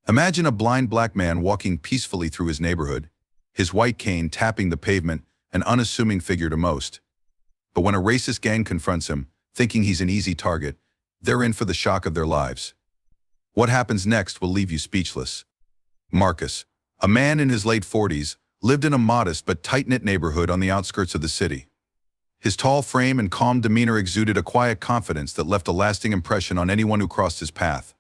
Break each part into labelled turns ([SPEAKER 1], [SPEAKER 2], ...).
[SPEAKER 1] Imagine a blind black man walking peacefully through his neighborhood, his white cane tapping the pavement, an unassuming figure to most. But when a racist gang confronts him, thinking he's an easy target, they're in for the shock of their lives. What happens next will leave you speechless. Marcus, a man in his late 40s, lived in a modest but tight-knit neighborhood on the outskirts of the city. His tall frame and calm demeanor exuded a quiet confidence that left a lasting impression on anyone who crossed his path.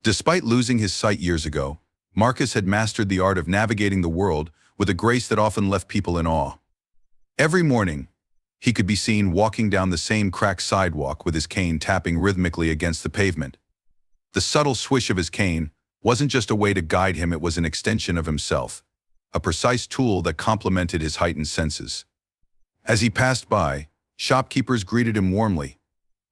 [SPEAKER 1] Despite losing his sight years ago, Marcus had mastered the art of navigating the world with a grace that often left people in awe. Every morning, he could be seen walking down the same cracked sidewalk with his cane tapping rhythmically against the pavement. The subtle swish of his cane wasn't just a way to guide him, it was an extension of himself, a precise tool that complemented his heightened senses. As he passed by, shopkeepers greeted him warmly,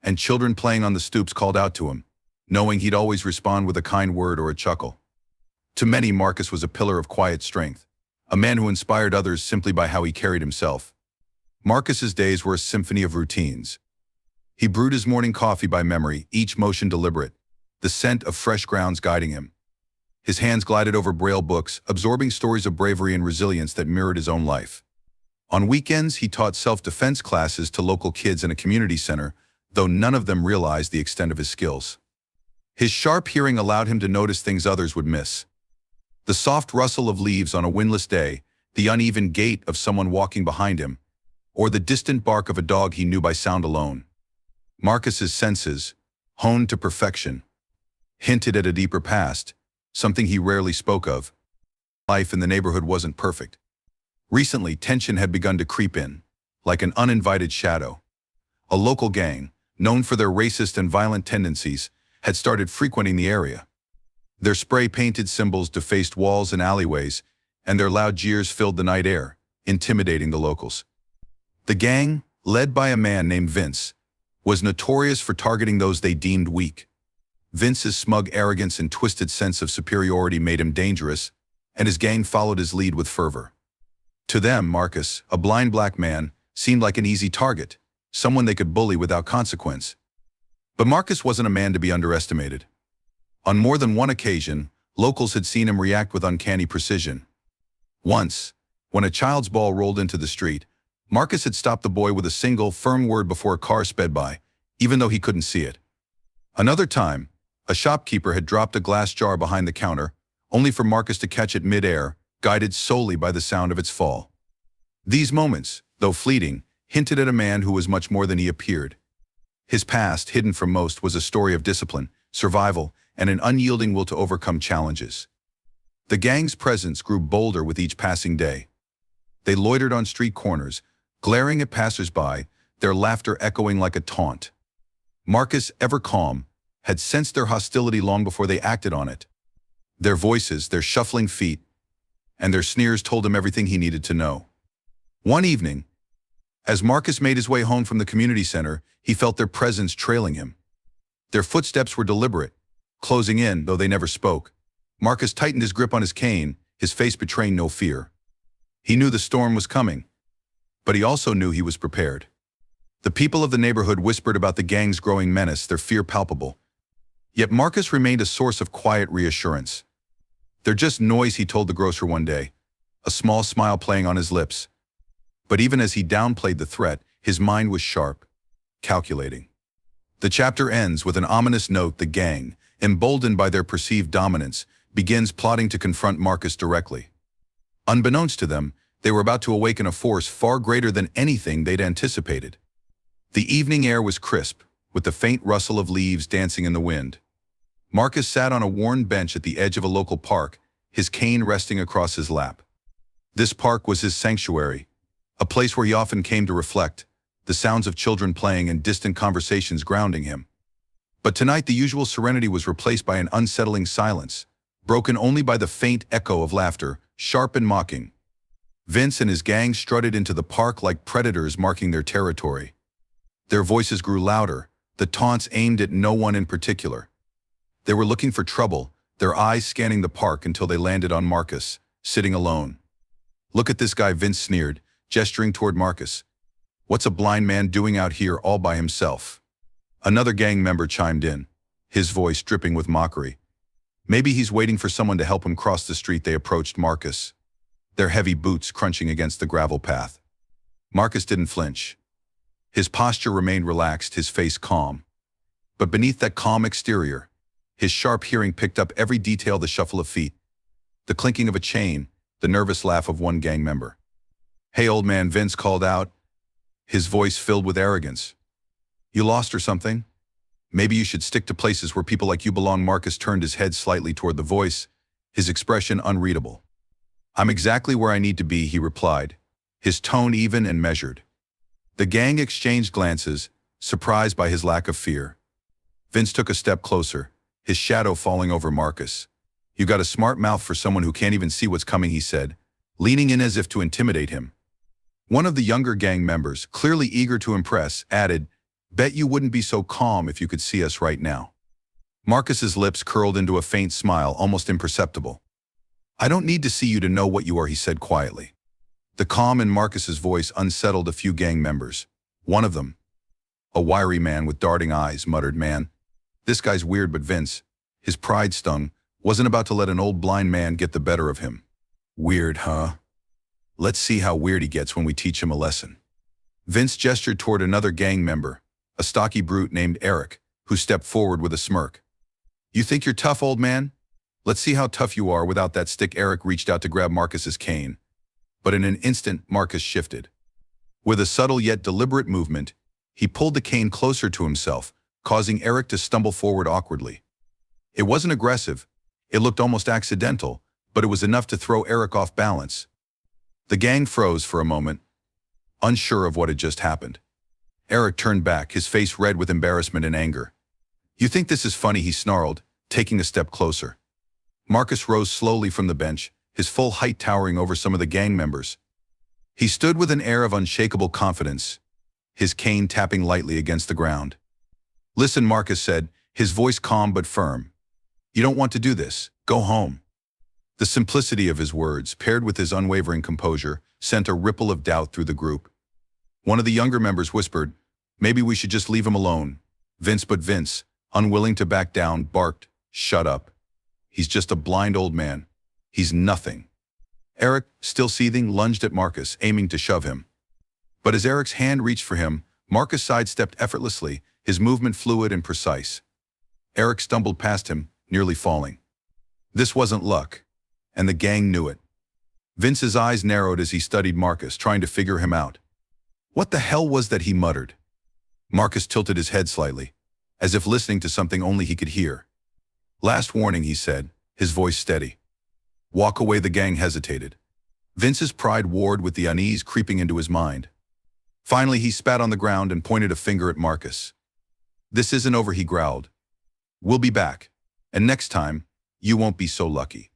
[SPEAKER 1] and children playing on the stoops called out to him, knowing he'd always respond with a kind word or a chuckle. To many, Marcus was a pillar of quiet strength, a man who inspired others simply by how he carried himself. Marcus's days were a symphony of routines. He brewed his morning coffee by memory, each motion deliberate, the scent of fresh grounds guiding him. His hands glided over Braille books, absorbing stories of bravery and resilience that mirrored his own life. On weekends, he taught self-defense classes to local kids in a community center, though none of them realized the extent of his skills. His sharp hearing allowed him to notice things others would miss. The soft rustle of leaves on a windless day, the uneven gait of someone walking behind him, or the distant bark of a dog he knew by sound alone. Marcus's senses, honed to perfection, hinted at a deeper past, something he rarely spoke of. Life in the neighborhood wasn't perfect. Recently, tension had begun to creep in, like an uninvited shadow. A local gang, known for their racist and violent tendencies, had started frequenting the area. Their spray-painted symbols defaced walls and alleyways, and their loud jeers filled the night air, intimidating the locals. The gang, led by a man named Vince, was notorious for targeting those they deemed weak. Vince's smug arrogance and twisted sense of superiority made him dangerous, and his gang followed his lead with fervor. To them, Marcus, a blind black man, seemed like an easy target, someone they could bully without consequence. But Marcus wasn't a man to be underestimated. On more than one occasion, locals had seen him react with uncanny precision. Once, when a child's ball rolled into the street, Marcus had stopped the boy with a single, firm word before a car sped by, even though he couldn't see it. Another time, a shopkeeper had dropped a glass jar behind the counter, only for Marcus to catch it mid-air, guided solely by the sound of its fall. These moments, though fleeting, hinted at a man who was much more than he appeared. His past, hidden from most, was a story of discipline, survival, and an unyielding will to overcome challenges. The gang's presence grew bolder with each passing day. They loitered on street corners, glaring at passers-by, their laughter echoing like a taunt. Marcus, ever calm, had sensed their hostility long before they acted on it. Their voices, their shuffling feet, and their sneers told him everything he needed to know. One evening, as Marcus made his way home from the community center, he felt their presence trailing him. Their footsteps were deliberate, closing in, though they never spoke. Marcus tightened his grip on his cane, his face betraying no fear. He knew the storm was coming, but he also knew he was prepared. The people of the neighborhood whispered about the gang's growing menace, their fear palpable. Yet Marcus remained a source of quiet reassurance. "They're just noise," he told the grocer one day, a small smile playing on his lips. But even as he downplayed the threat, his mind was sharp, calculating. The chapter ends with an ominous note. The gang, emboldened by their perceived dominance, begins plotting to confront Marcus directly. Unbeknownst to them, they were about to awaken a force far greater than anything they'd anticipated. The evening air was crisp, with the faint rustle of leaves dancing in the wind. Marcus sat on a worn bench at the edge of a local park, his cane resting across his lap. This park was his sanctuary, a place where he often came to reflect, the sounds of children playing and distant conversations grounding him. But tonight the usual serenity was replaced by an unsettling silence, broken only by the faint echo of laughter, sharp and mocking. Vince and his gang strutted into the park like predators marking their territory. Their voices grew louder, the taunts aimed at no one in particular. They were looking for trouble, their eyes scanning the park until they landed on Marcus, sitting alone. "Look at this guy," Vince sneered, gesturing toward Marcus. "What's a blind man doing out here all by himself?" Another gang member chimed in, his voice dripping with mockery. Maybe he's waiting for someone to help him cross the street. They approached Marcus, their heavy boots crunching against the gravel path. Marcus didn't flinch. His posture remained relaxed, his face calm. But beneath that calm exterior, his sharp hearing picked up every detail: the shuffle of feet, the clinking of a chain, the nervous laugh of one gang member. "Hey, old man," Vince called out, his voice filled with arrogance. "You lost or something? Maybe you should stick to places where people like you belong." Marcus turned his head slightly toward the voice, his expression unreadable. "I'm exactly where I need to be," he replied, his tone even and measured. The gang exchanged glances, surprised by his lack of fear. Vince took a step closer, his shadow falling over Marcus. "You got a smart mouth for someone who can't even see what's coming," he said, leaning in as if to intimidate him. One of the younger gang members, clearly eager to impress, added, "Bet you wouldn't be so calm if you could see us right now." Marcus's lips curled into a faint smile, almost imperceptible. "I don't need to see you to know what you are," he said quietly. The calm in Marcus's voice unsettled a few gang members. One of them, a wiry man with darting eyes, muttered, "Man, this guy's weird." But Vince, his pride stung, wasn't about to let an old blind man get the better of him. "Weird, huh? Let's see how weird he gets when we teach him a lesson." Vince gestured toward another gang member, a stocky brute named Eric, who stepped forward with a smirk. "You think you're tough, old man? Let's see how tough you are without that stick." Eric reached out to grab Marcus's cane, but in an instant Marcus shifted. With a subtle yet deliberate movement, he pulled the cane closer to himself, causing Eric to stumble forward awkwardly. It wasn't aggressive, it looked almost accidental, but it was enough to throw Eric off balance. The gang froze for a moment, unsure of what had just happened. Eric turned back, his face red with embarrassment and anger. "You think this is funny?" he snarled, taking a step closer. Marcus rose slowly from the bench, his full height towering over some of the gang members. He stood with an air of unshakable confidence, his cane tapping lightly against the ground. "Listen," Marcus said, his voice calm but firm. "You don't want to do this. Go home." The simplicity of his words, paired with his unwavering composure, sent a ripple of doubt through the group. One of the younger members whispered, "Maybe we should just leave him alone." But Vince, unwilling to back down, barked, "Shut up. He's just a blind old man. He's nothing." Eric, still seething, lunged at Marcus, aiming to shove him. But as Eric's hand reached for him, Marcus sidestepped effortlessly, his movement fluid and precise. Eric stumbled past him, nearly falling. This wasn't luck, and the gang knew it. Vince's eyes narrowed as he studied Marcus, trying to figure him out. "What the hell was that?" he muttered. Marcus tilted his head slightly, as if listening to something only he could hear. "Last warning," he said, his voice steady. "Walk away." The gang hesitated. Vince's pride warred with the unease creeping into his mind. Finally, he spat on the ground and pointed a finger at Marcus. "This isn't over," he growled. "We'll be back, and next time, you won't be so lucky."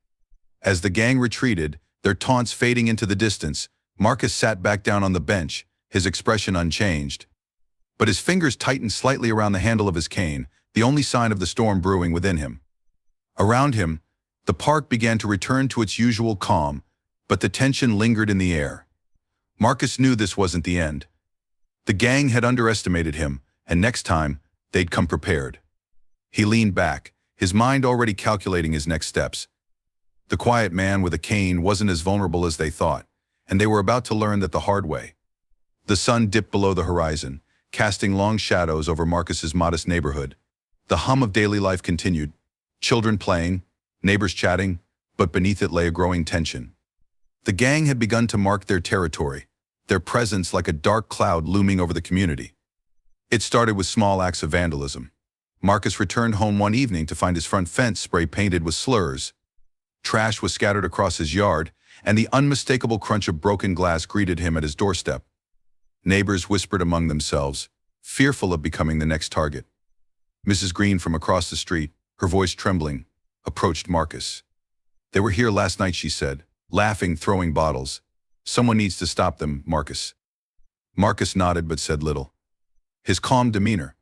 [SPEAKER 1] As the gang retreated, their taunts fading into the distance, Marcus sat back down on the bench, his expression unchanged. But his fingers tightened slightly around the handle of his cane, the only sign of the storm brewing within him. Around him, the park began to return to its usual calm, but the tension lingered in the air. Marcus knew this wasn't the end. The gang had underestimated him, and next time, they'd come prepared. He leaned back, his mind already calculating his next steps. The quiet man with a cane wasn't as vulnerable as they thought, and they were about to learn that the hard way. The sun dipped below the horizon, casting long shadows over Marcus's modest neighborhood. The hum of daily life continued, children playing, neighbors chatting, but beneath it lay a growing tension. The gang had begun to mark their territory, their presence like a dark cloud looming over the community. It started with small acts of vandalism. Marcus returned home one evening to find his front fence spray-painted with slurs. Trash was scattered across his yard, and the unmistakable crunch of broken glass greeted him at his doorstep. Neighbors whispered among themselves, fearful of becoming the next target. Mrs. Green from across the street, her voice trembling, approached Marcus. "They were here last night," she said, laughing, throwing bottles. "Someone needs to stop them, Marcus." Marcus nodded but said little. His calm demeanor,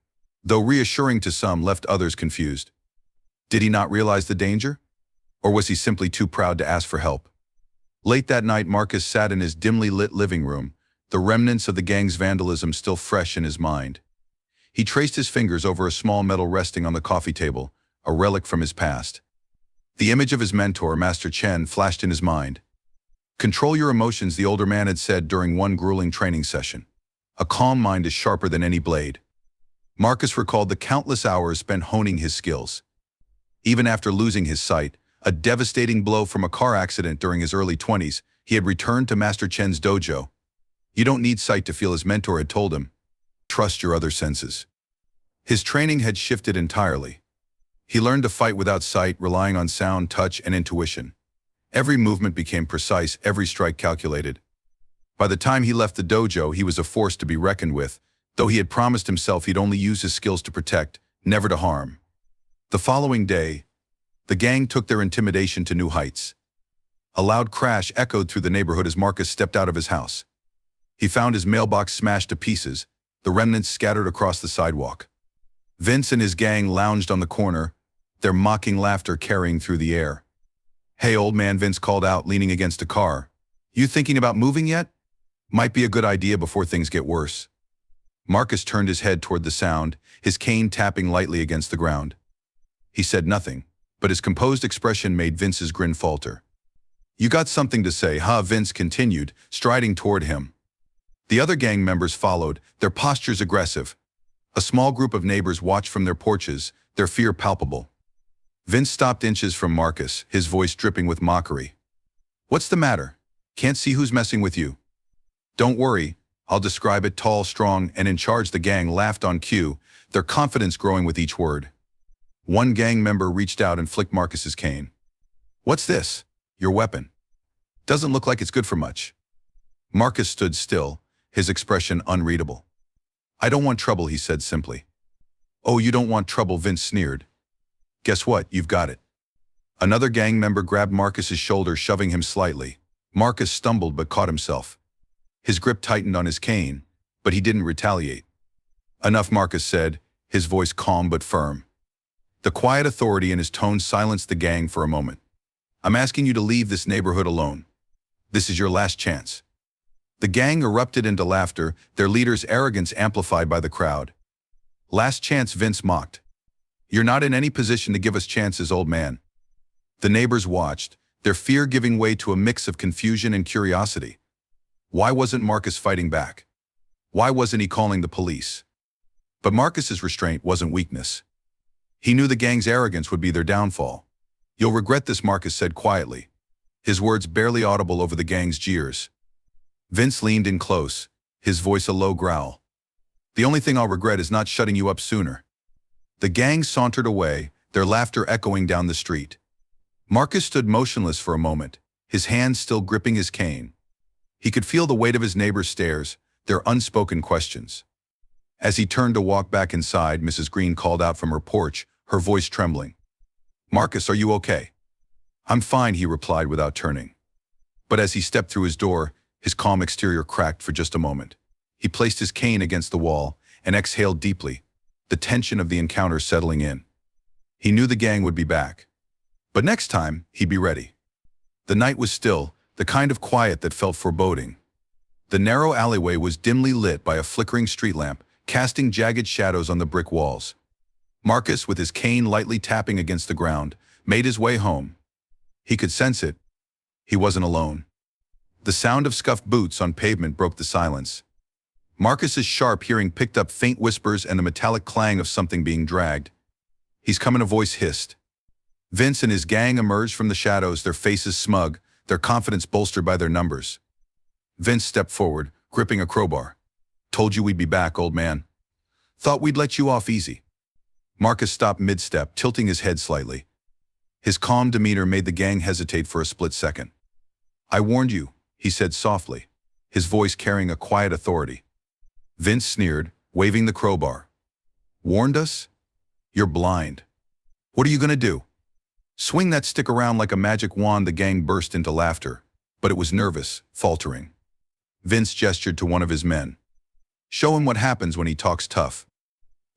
[SPEAKER 1] though reassuring to some, left others confused. Did he not realize the danger? Or was he simply too proud to ask for help? Late that night, Marcus sat in his dimly lit living room, the remnants of the gang's vandalism still fresh in his mind. He traced his fingers over a small metal resting on the coffee table, a relic from his past. The image of his mentor, Master Chen, flashed in his mind. Control your emotions, the older man had said during one grueling training session. A calm mind is sharper than any blade. Marcus recalled the countless hours spent honing his skills. Even after losing his sight, a devastating blow from a car accident during his early 20s, he had returned to Master Chen's dojo. You don't need sight to feel, his mentor had told him. Trust your other senses. His training had shifted entirely. He learned to fight without sight, relying on sound, touch, and intuition. Every movement became precise, every strike calculated. By the time he left the dojo, he was a force to be reckoned with, though he had promised himself he'd only use his skills to protect, never to harm. The following day, the gang took their intimidation to new heights. A loud crash echoed through the neighborhood as Marcus stepped out of his house. He found his mailbox smashed to pieces, the remnants scattered across the sidewalk. Vince and his gang lounged on the corner, their mocking laughter carrying through the air. Hey, old man, Vince called out, leaning against a car. You thinking about moving yet? Might be a good idea before things get worse. Marcus turned his head toward the sound, his cane tapping lightly against the ground. He said nothing, but his composed expression made Vince's grin falter. You got something to say, huh? Vince continued, striding toward him. The other gang members followed, their postures aggressive. A small group of neighbors watched from their porches, their fear palpable. Vince stopped inches from Marcus, his voice dripping with mockery. What's the matter? Can't see who's messing with you. Don't worry, I'll describe it. Tall, strong, and in charge, the gang laughed on cue, their confidence growing with each word. One gang member reached out and flicked Marcus's cane. What's this? Your weapon. Doesn't look like it's good for much. Marcus stood still, his expression unreadable. I don't want trouble, he said simply. Oh, you don't want trouble, Vince sneered. Guess what, you've got it. Another gang member grabbed Marcus's shoulder, shoving him slightly. Marcus stumbled but caught himself. His grip tightened on his cane, but he didn't retaliate. Enough, Marcus said, his voice calm but firm. The quiet authority in his tone silenced the gang for a moment. I'm asking you to leave this neighborhood alone. This is your last chance. The gang erupted into laughter, their leader's arrogance amplified by the crowd. Last chance, Vince mocked. You're not in any position to give us chances, old man. The neighbors watched, their fear giving way to a mix of confusion and curiosity. Why wasn't Marcus fighting back? Why wasn't he calling the police? But Marcus's restraint wasn't weakness. He knew the gang's arrogance would be their downfall. You'll regret this, Marcus said quietly, his words barely audible over the gang's jeers. Vince leaned in close, his voice a low growl. The only thing I'll regret is not shutting you up sooner. The gang sauntered away, their laughter echoing down the street. Marcus stood motionless for a moment, his hands still gripping his cane. He could feel the weight of his neighbors' stares, their unspoken questions. As he turned to walk back inside, Mrs. Green called out from her porch, her voice trembling. Marcus, are you okay? I'm fine, he replied without turning. But as he stepped through his door, his calm exterior cracked for just a moment. He placed his cane against the wall and exhaled deeply, the tension of the encounter settling in. He knew the gang would be back. But next time, he'd be ready. The night was still, the kind of quiet that felt foreboding. The narrow alleyway was dimly lit by a flickering street lamp, casting jagged shadows on the brick walls. Marcus, with his cane lightly tapping against the ground, made his way home. He could sense it. He wasn't alone. The sound of scuffed boots on pavement broke the silence. Marcus's sharp hearing picked up faint whispers and the metallic clang of something being dragged. He's coming, a voice hissed. Vince and his gang emerged from the shadows, their faces smug, their confidence bolstered by their numbers. Vince stepped forward, gripping a crowbar. Told you we'd be back, old man. Thought we'd let you off easy. Marcus stopped mid-step, tilting his head slightly. His calm demeanor made the gang hesitate for a split second. I warned you, he said softly, his voice carrying a quiet authority. Vince sneered, waving the crowbar. Warned us? You're blind. What are you gonna do? Swing that stick around like a magic wand. The gang burst into laughter, but it was nervous, faltering. Vince gestured to one of his men. Show him what happens when he talks tough.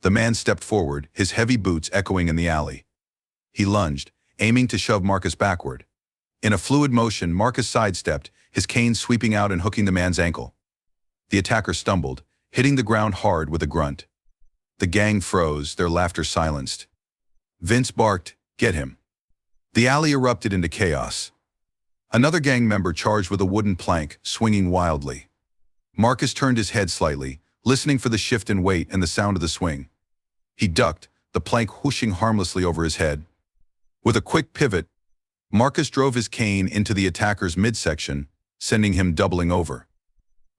[SPEAKER 1] The man stepped forward, his heavy boots echoing in the alley. He lunged, aiming to shove Marcus backward. In a fluid motion, Marcus sidestepped, his cane sweeping out and hooking the man's ankle. The attacker stumbled, hitting the ground hard with a grunt. The gang froze, their laughter silenced. Vince barked, "Get him." The alley erupted into chaos. Another gang member charged with a wooden plank, swinging wildly. Marcus turned his head slightly, listening for the shift in weight and the sound of the swing. He ducked, the plank whooshing harmlessly over his head. With a quick pivot, Marcus drove his cane into the attacker's midsection, sending him doubling over.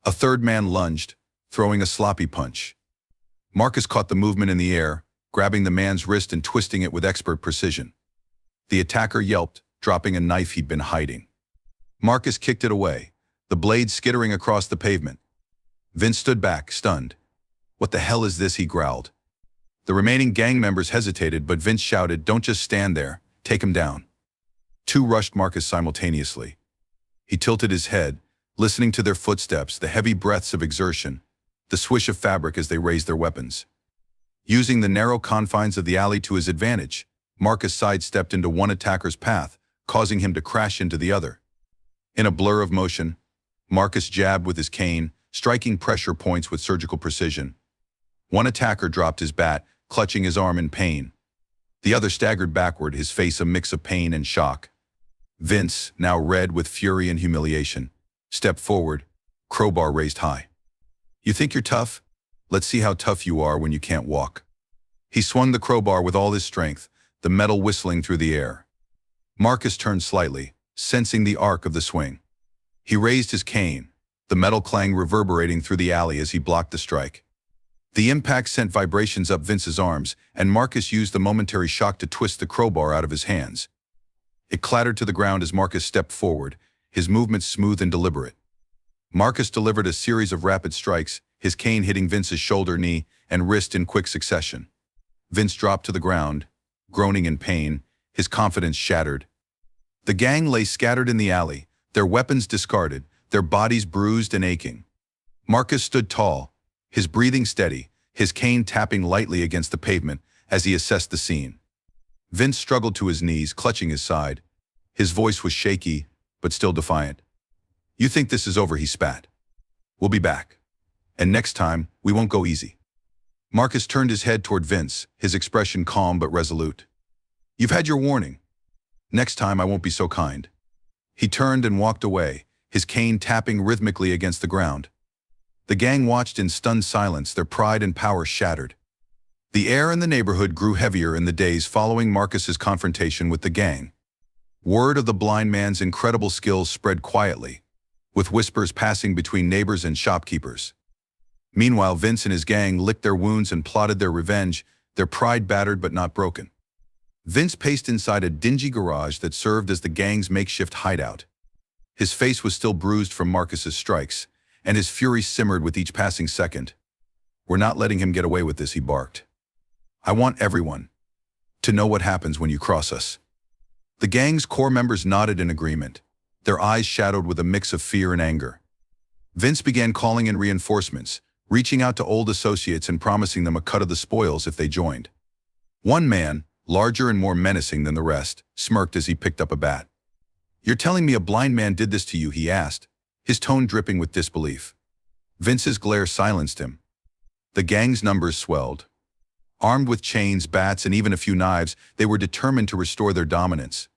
[SPEAKER 1] A third man lunged, throwing a sloppy punch. Marcus caught the movement in the air, grabbing the man's wrist and twisting it with expert precision. The attacker yelped, dropping a knife he'd been hiding. Marcus kicked it away, the blade skittering across the pavement. Vince stood back, stunned. "What the hell is this?" he growled. The remaining gang members hesitated, but Vince shouted, "Don't just stand there, take him down." Two rushed Marcus simultaneously. He tilted his head, listening to their footsteps, the heavy breaths of exertion, the swish of fabric as they raised their weapons. Using the narrow confines of the alley to his advantage, Marcus sidestepped into one attacker's path, causing him to crash into the other. In a blur of motion, Marcus jabbed with his cane, striking pressure points with surgical precision. One attacker dropped his bat, clutching his arm in pain. The other staggered backward, his face a mix of pain and shock. Vince, now red with fury and humiliation, stepped forward, crowbar raised high. "You think you're tough? Let's see how tough you are when you can't walk." He swung the crowbar with all his strength, the metal whistling through the air. Marcus turned slightly, sensing the arc of the swing. He raised his cane, the metal clang reverberating through the alley as he blocked the strike. The impact sent vibrations up Vince's arms, and Marcus used the momentary shock to twist the crowbar out of his hands. It clattered to the ground as Marcus stepped forward, his movements smooth and deliberate. Marcus delivered a series of rapid strikes, his cane hitting Vince's shoulder, knee, and wrist in quick succession. Vince dropped to the ground, groaning in pain, his confidence shattered. The gang lay scattered in the alley, their weapons discarded, their bodies bruised and aching. Marcus stood tall, his breathing steady, his cane tapping lightly against the pavement as he assessed the scene. Vince struggled to his knees, clutching his side. His voice was shaky, but still defiant. "You think this is over?" he spat. "We'll be back. And next time, we won't go easy." Marcus turned his head toward Vince, his expression calm but resolute. "You've had your warning. Next time I won't be so kind." He turned and walked away, his cane tapping rhythmically against the ground. The gang watched in stunned silence, their pride and power shattered. The air in the neighborhood grew heavier in the days following Marcus's confrontation with the gang. Word of the blind man's incredible skills spread quietly, with whispers passing between neighbors and shopkeepers. Meanwhile, Vince and his gang licked their wounds and plotted their revenge, their pride battered but not broken. Vince paced inside a dingy garage that served as the gang's makeshift hideout. His face was still bruised from Marcus's strikes, and his fury simmered with each passing second. "We're not letting him get away with this," he barked. "I want everyone to know what happens when you cross us." The gang's core members nodded in agreement, their eyes shadowed with a mix of fear and anger. Vince began calling in reinforcements, reaching out to old associates and promising them a cut of the spoils if they joined. One man, larger and more menacing than the rest, smirked as he picked up a bat. "You're telling me a blind man did this to you?" he asked, his tone dripping with disbelief. Vince's glare silenced him. The gang's numbers swelled. Armed with chains, bats, and even a few knives, they were determined to restore their dominance.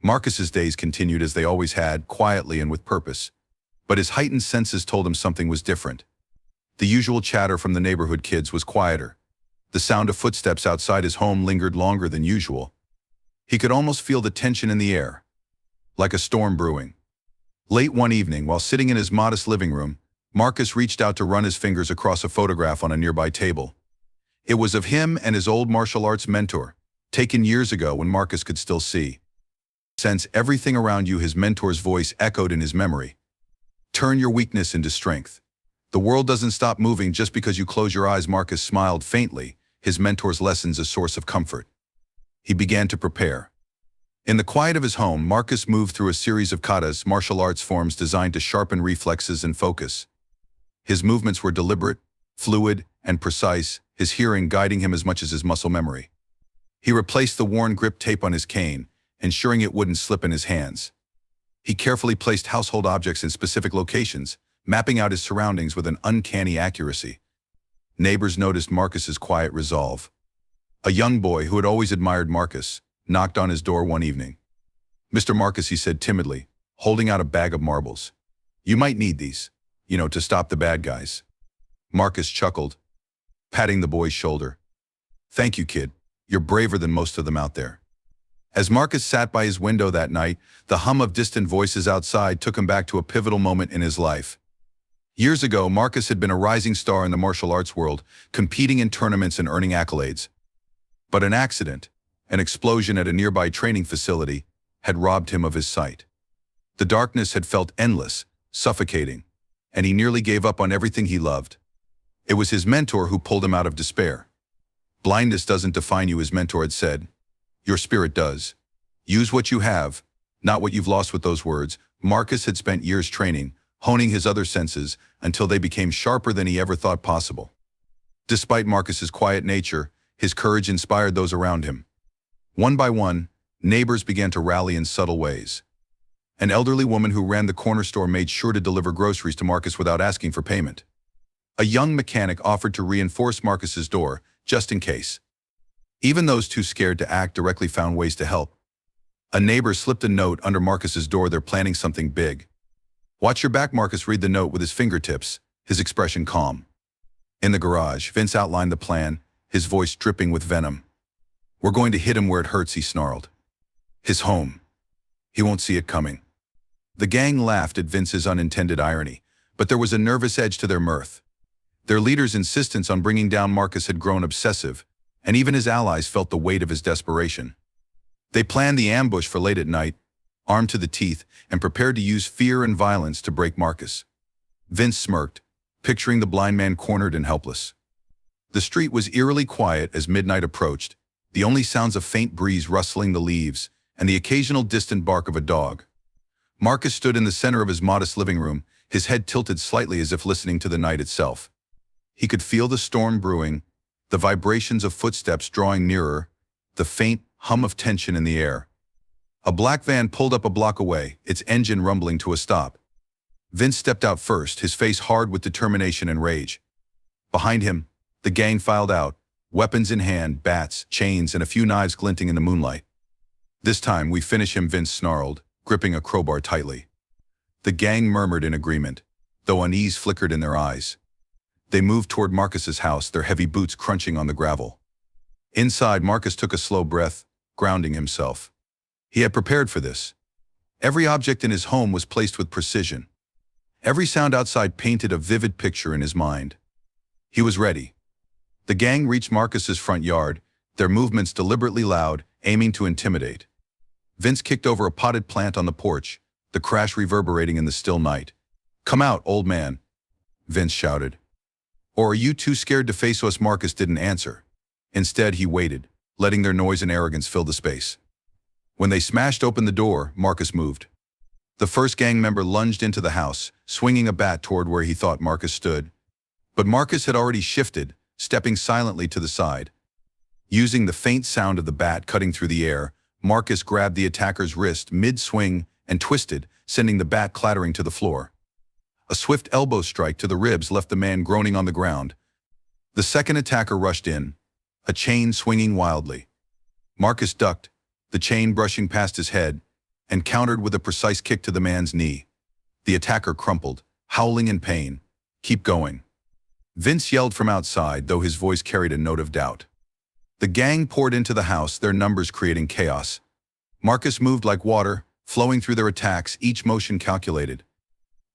[SPEAKER 1] Marcus's days continued as they always had, quietly and with purpose. But his heightened senses told him something was different. The usual chatter from the neighborhood kids was quieter. The sound of footsteps outside his home lingered longer than usual. He could almost feel the tension in the air, like a storm brewing. Late one evening, while sitting in his modest living room, Marcus reached out to run his fingers across a photograph on a nearby table. It was of him and his old martial arts mentor, taken years ago when Marcus could still see. "Sense everything around you," his mentor's voice echoed in his memory. "Turn your weakness into strength. The world doesn't stop moving just because you close your eyes." Marcus smiled faintly, his mentor's lessons a source of comfort. He began to prepare. In the quiet of his home, Marcus moved through a series of katas, martial arts forms designed to sharpen reflexes and focus. His movements were deliberate, fluid, and precise, his hearing guiding him as much as his muscle memory. He replaced the worn grip tape on his cane, ensuring it wouldn't slip in his hands. He carefully placed household objects in specific locations, mapping out his surroundings with an uncanny accuracy. Neighbors noticed Marcus's quiet resolve. A young boy who had always admired Marcus knocked on his door one evening. Mr. Marcus, he said timidly, holding out a bag of marbles. You might need these, to stop the bad guys. Marcus chuckled, patting the boy's shoulder. Thank you, kid. You're braver than most of them out there. As Marcus sat by his window that night, the hum of distant voices outside took him back to a pivotal moment in his life. Years ago, Marcus had been a rising star in the martial arts world, competing in tournaments and earning accolades. But an accident, an explosion at a nearby training facility, had robbed him of his sight. The darkness had felt endless, suffocating, and he nearly gave up on everything he loved. It was his mentor who pulled him out of despair. Blindness doesn't define you, his mentor had said. Your spirit does. Use what you have, not what you've lost. With those words, Marcus had spent years training, honing his other senses until they became sharper than he ever thought possible. Despite Marcus's quiet nature, his courage inspired those around him. One by one, neighbors began to rally in subtle ways. An elderly woman who ran the corner store made sure to deliver groceries to Marcus without asking for payment. A young mechanic offered to reinforce Marcus's door, just in case. Even those too scared to act directly found ways to help. A neighbor slipped a note under Marcus's door. They're planning something big. Watch your back. Marcus read the note with his fingertips, his expression calm. In the garage, Vince outlined the plan, his voice dripping with venom. We're going to hit him where it hurts, he snarled. His home. He won't see it coming. The gang laughed at Vince's unintended irony, but there was a nervous edge to their mirth. Their leader's insistence on bringing down Marcus had grown obsessive, and even his allies felt the weight of his desperation. They planned the ambush for late at night, armed to the teeth, and prepared to use fear and violence to break Marcus. Vince smirked, picturing the blind man cornered and helpless. The street was eerily quiet as midnight approached, the only sounds a faint breeze rustling the leaves and the occasional distant bark of a dog. Marcus stood in the center of his modest living room, his head tilted slightly as if listening to the night itself. He could feel the storm brewing, the vibrations of footsteps drawing nearer, the faint hum of tension in the air. A black van pulled up a block away, its engine rumbling to a stop. Vince stepped out first, his face hard with determination and rage. Behind him, the gang filed out, weapons in hand, bats, chains, and a few knives glinting in the moonlight. This time we finish him, Vince snarled, gripping a crowbar tightly. The gang murmured in agreement, though unease flickered in their eyes. They moved toward Marcus's house, their heavy boots crunching on the gravel. Inside, Marcus took a slow breath, grounding himself. He had prepared for this. Every object in his home was placed with precision. Every sound outside painted a vivid picture in his mind. He was ready. The gang reached Marcus's front yard, their movements deliberately loud, aiming to intimidate. Vince kicked over a potted plant on the porch, the crash reverberating in the still night. Come out, old man, Vince shouted. Or are you too scared to face us? Marcus didn't answer. Instead, he waited, letting their noise and arrogance fill the space. When they smashed open the door, Marcus moved. The first gang member lunged into the house, swinging a bat toward where he thought Marcus stood. But Marcus had already shifted, stepping silently to the side. Using the faint sound of the bat cutting through the air, Marcus grabbed the attacker's wrist mid-swing and twisted, sending the bat clattering to the floor. A swift elbow strike to the ribs left the man groaning on the ground. The second attacker rushed in, a chain swinging wildly. Marcus ducked, the chain brushing past his head, and countered with a precise kick to the man's knee. The attacker crumpled, howling in pain. Keep going. Vince yelled from outside, though his voice carried a note of doubt. The gang poured into the house, their numbers creating chaos. Marcus moved like water, flowing through their attacks, each motion calculated.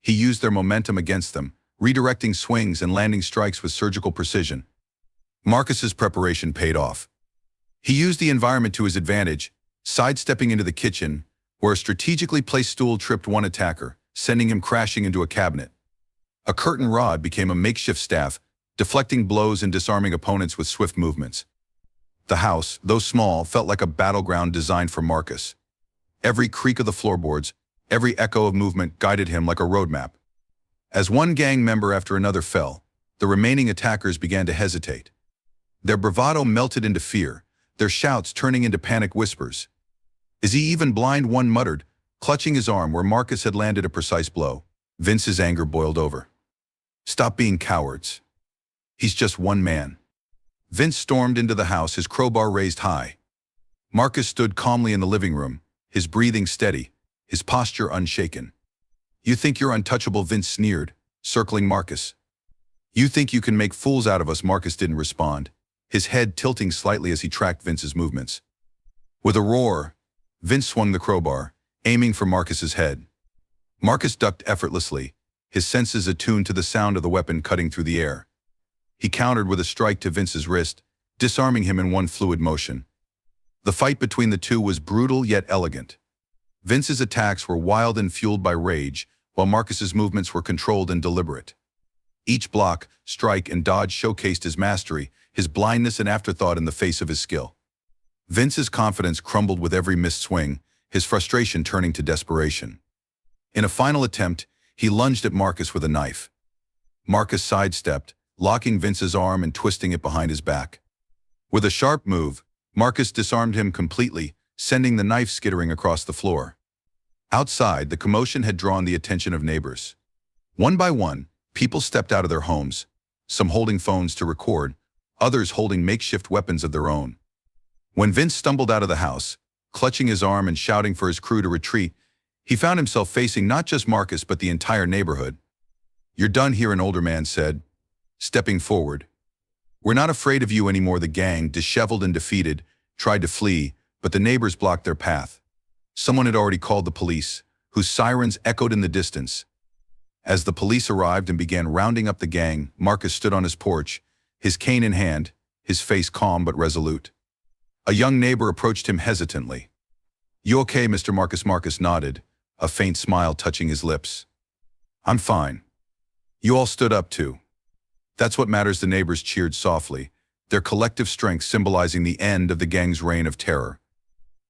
[SPEAKER 1] He used their momentum against them, redirecting swings and landing strikes with surgical precision. Marcus's preparation paid off. He used the environment to his advantage, sidestepping into the kitchen, where a strategically placed stool tripped one attacker, sending him crashing into a cabinet. A curtain rod became a makeshift staff, deflecting blows and disarming opponents with swift movements. The house, though small, felt like a battleground designed for Marcus. Every creak of the floorboards, every echo of movement guided him like a roadmap. As one gang member after another fell, the remaining attackers began to hesitate. Their bravado melted into fear, their shouts turning into panic whispers. Is he even blind? One muttered, clutching his arm where Marcus had landed a precise blow. Vince's anger boiled over. Stop being cowards. He's just one man. Vince stormed into the house, his crowbar raised high. Marcus stood calmly in the living room, his breathing steady, his posture unshaken. "You think you're untouchable," Vince sneered, circling Marcus. "You think you can make fools out of us?" Marcus didn't respond, his head tilting slightly as he tracked Vince's movements. With a roar, Vince swung the crowbar, aiming for Marcus's head. Marcus ducked effortlessly, his senses attuned to the sound of the weapon cutting through the air. He countered with a strike to Vince's wrist, disarming him in one fluid motion. The fight between the two was brutal yet elegant. Vince's attacks were wild and fueled by rage, while Marcus's movements were controlled and deliberate. Each block, strike, and dodge showcased his mastery, his blindness and afterthought in the face of his skill. Vince's confidence crumbled with every missed swing, his frustration turning to desperation. In a final attempt, he lunged at Marcus with a knife. Marcus sidestepped, locking Vince's arm and twisting it behind his back. With a sharp move, Marcus disarmed him completely, sending the knife skittering across the floor. Outside, the commotion had drawn the attention of neighbors. One by one, people stepped out of their homes, some holding phones to record, others holding makeshift weapons of their own. When Vince stumbled out of the house, clutching his arm and shouting for his crew to retreat, he found himself facing not just Marcus but the entire neighborhood. "You're done here," an older man said, stepping forward. "We're not afraid of you anymore." The gang, disheveled and defeated, tried to flee, but the neighbors blocked their path. Someone had already called the police, whose sirens echoed in the distance. As the police arrived and began rounding up the gang, Marcus stood on his porch, his cane in hand, his face calm but resolute. A young neighbor approached him hesitantly. "You okay, Mr. Marcus?" Marcus nodded, a faint smile touching his lips. "I'm fine." "You all stood up too." "That's what matters." The neighbors cheered softly, their collective strength symbolizing the end of the gang's reign of terror.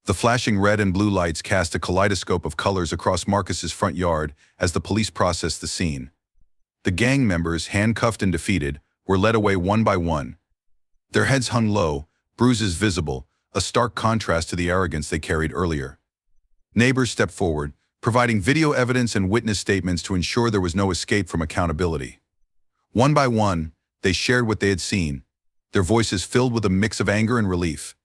[SPEAKER 1] The flashing red and blue lights cast a kaleidoscope of colors across Marcus's front yard as the police processed the scene. The gang members, handcuffed and defeated, were led away one by one. Their heads hung low, bruises visible, a stark contrast to the arrogance they carried earlier. Neighbors stepped forward, providing video evidence and witness statements to ensure there was no escape from accountability. One by one, they shared what they had seen, their voices filled with a mix of anger and relief.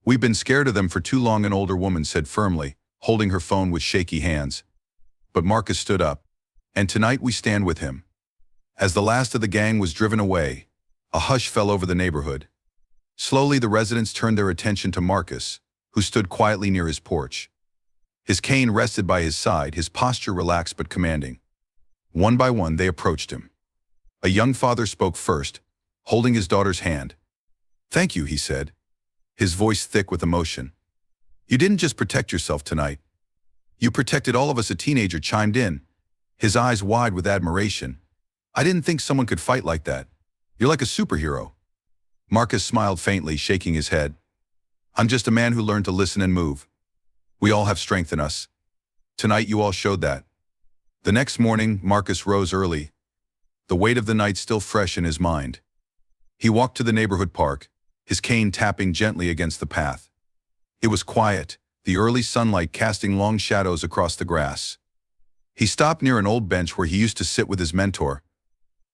[SPEAKER 1] "We've been scared of them for too long," an older woman said firmly, holding her phone with shaky hands. But Marcus stood up. "And tonight we stand with him." As the last of the gang was driven away, a hush fell over the neighborhood. Slowly, the residents turned their attention to Marcus, who stood quietly near his porch. His cane rested by his side, his posture relaxed but commanding. One by one, they approached him. A young father spoke first, holding his daughter's hand. "Thank you," he said, his voice thick with emotion. "You didn't just protect yourself tonight. You protected all of us." A teenager chimed in, his eyes wide with admiration. "I didn't think someone could fight like that. You're like a superhero." Marcus smiled faintly, shaking his head. "I'm just a man who learned to listen and move. We all have strength in us. Tonight you all showed that." The next morning, Marcus rose early, the weight of the night still fresh in his mind. He walked to the neighborhood park, his cane tapping gently against the path. It was quiet, the early sunlight casting long shadows across the grass. He stopped near an old bench where he used to sit with his mentor,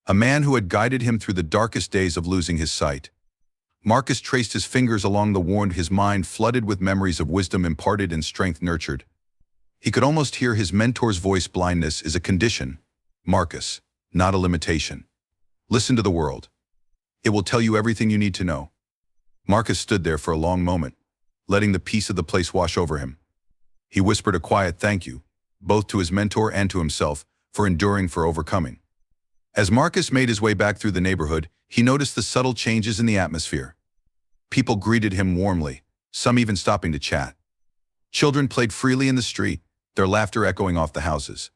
[SPEAKER 1] a man who had guided him through the darkest days of losing his sight. Marcus traced his fingers along the worn, his mind flooded with memories of wisdom imparted and strength nurtured. He could almost hear his mentor's voice. "Blindness is a condition, Marcus, not a limitation. Listen to the world. It will tell you everything you need to know." Marcus stood there for a long moment, letting the peace of the place wash over him. He whispered a quiet thank you, both to his mentor and to himself, for enduring, for overcoming. As Marcus made his way back through the neighborhood, he noticed the subtle changes in the atmosphere. People greeted him warmly, some even stopping to chat. Children played freely in the street, their laughter echoing off the houses.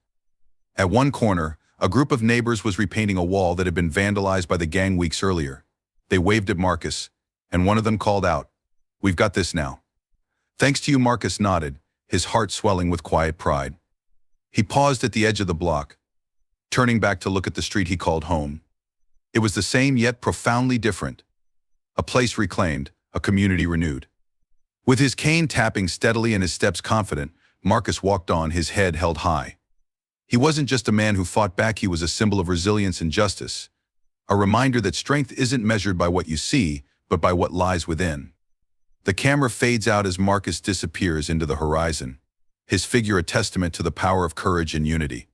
[SPEAKER 1] At one corner, a group of neighbors was repainting a wall that had been vandalized by the gang weeks earlier. They waved at Marcus, and one of them called out, "We've got this now." "Thanks to you," Marcus nodded, his heart swelling with quiet pride. He paused at the edge of the block, turning back to look at the street he called home. It was the same yet profoundly different. A place reclaimed, a community renewed. With his cane tapping steadily and his steps confident, Marcus walked on, his head held high. He wasn't just a man who fought back, he was a symbol of resilience and justice, a reminder that strength isn't measured by what you see, but by what lies within. The camera fades out as Marcus disappears into the horizon, his figure a testament to the power of courage and unity.